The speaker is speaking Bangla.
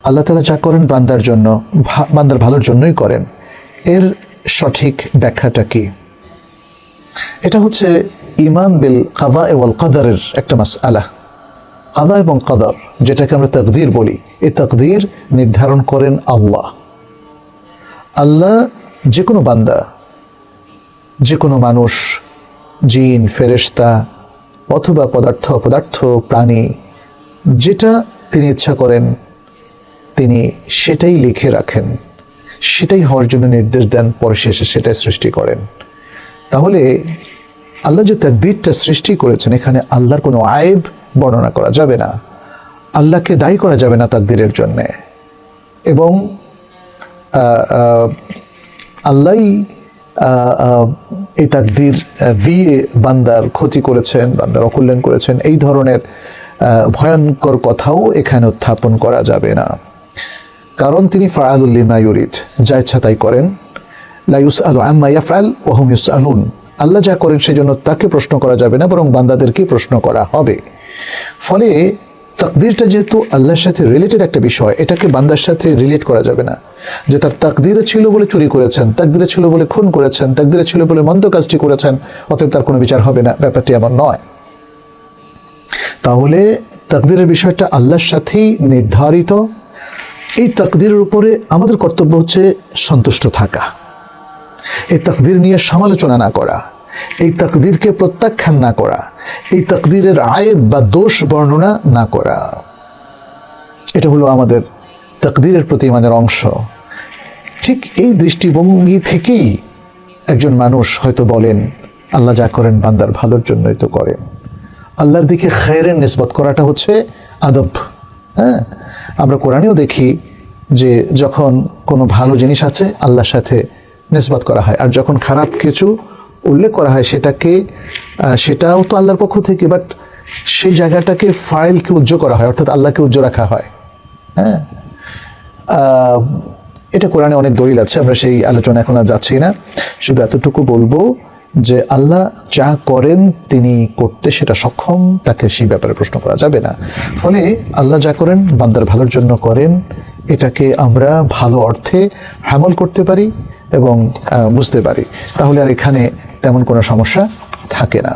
আল্লাহ তাআলা যা করেন বান্দার জন্য, বান্দার ভালোর জন্যই করেন। এর সঠিক ব্যাখ্যাটা কি? এটা হচ্ছে ঈমান বিল কাদা ওয়াল কদরের একটা মাসআলা। কাদা এবং কদর, যেটাকে আমরা তাকদীর বলি, এই তাকদীর নির্ধারণ করেন আল্লাহ। আল্লাহ যে কোনো বান্দা, যে কোনো মানুষ, জিন, ফেরেশতা অথবা পদার্থ প্রাণী, যেটা তিনি ইচ্ছা করেন তিনি সেটাই লিখে রাখেন, সেটাই হওয়ার জন্য নির্দেশ দেন, পরে শেষে সেটাই সৃষ্টি করেন। তাহলে আল্লাহ যে তাকদীরটা সৃষ্টি করেছেন, এখানে আল্লাহর কোনো আয়েব বর্ণনা করা যাবে না, আল্লাহকে দায়ী করা যাবে না তাকদীরের জন্যে। এবং আল্লাহই এই তাকদীর দিয়ে বান্দার ক্ষতি করেছেন, বান্দার অকল্যাণ করেছেন, এই ধরনের ভয়ঙ্কর কথাও এখানে উত্থাপন করা যাবে না। কারণ তিনি ফাআলুল লিমা ইউরিদ, যা ইচ্ছা তাই করেন। লা ইউসআলু আম্মা ইয়াফআল ওয়া হুম ইউসআলুন, আল্লাহ যা করেন সেজন্য তাকে প্রশ্ন করা যাবে না, বরং বান্দাদেরকে প্রশ্ন করা হবে। ফলে তাকদীরটা যেহেতু আল্লাহর সাথে রিলেটেড একটা বিষয়, এটাকে বান্দার সাথে রিলেট করা যাবে না যে তার তাকদীরে ছিল বলে চুরি করেছেন, তাকদীরে ছিল বলে খুন করেছেন, তাকদীরে ছিল বলে মন্দ কাজটি করেছেন, অতএব তার কোনো বিচার হবে না। ব্যাপারটি এমন নয়। তাহলে তাকদীরের বিষয়টা আল্লাহর সাথেই নির্ধারিত। এই তাকদীরের উপরে আমাদের কর্তব্য হচ্ছে সন্তুষ্ট থাকা, এই তাকদীর নিয়ে সমালোচনা না করা, এই তাকদীরকে প্রত্যাখ্যান না করা, এই তাকদীরের আয়েব বা দোষ বর্ণনা না করা। এটা হলো আমাদের তাকদীরের প্রতি আমাদের অংশ। ঠিক এই দৃষ্টিভঙ্গি থেকেই একজন মানুষ হয়তো বলেন, আল্লাহ যা করেন বান্দার ভালোর জন্যই তো করেন। আল্লাহর দিকে খায়রের নিসবত করাটা হচ্ছে আদব। হ্যাঁ, আমরা কোরআনেও দেখি যে যখন কোনো ভালো জিনিস আছে আল্লাহর সাথে নিসবত করা হয়, আর যখন খারাপ কিছু উল্লেখ করা হয় সেটাও তো আল্লাহর পক্ষ থেকে, বাট সেই জায়গাটাকে ফাইলকে উজ্জ্ব করা হয়, অর্থাৎ আল্লাহকে উজ্জ্ব রাখা হয়। হ্যাঁ, এটা কোরআনে অনেক দলিল আছে, আমরা সেই আলোচনা এখন আর যাচ্ছি না। শুধু এতটুকু বলবো যে আল্লাহ যা করেন তিনি করতে সেটা সক্ষম, তাকে সেই ব্যাপারে প্রশ্ন করা যাবে না। ফলে আল্লাহ যা করেন বান্দার ভালোর জন্য করেন, এটাকে আমরা ভালো অর্থে হামল করতে পারি এবং বুঝতে পারি, তাহলে আর এখানে তেমন কোনো সমস্যা থাকে না।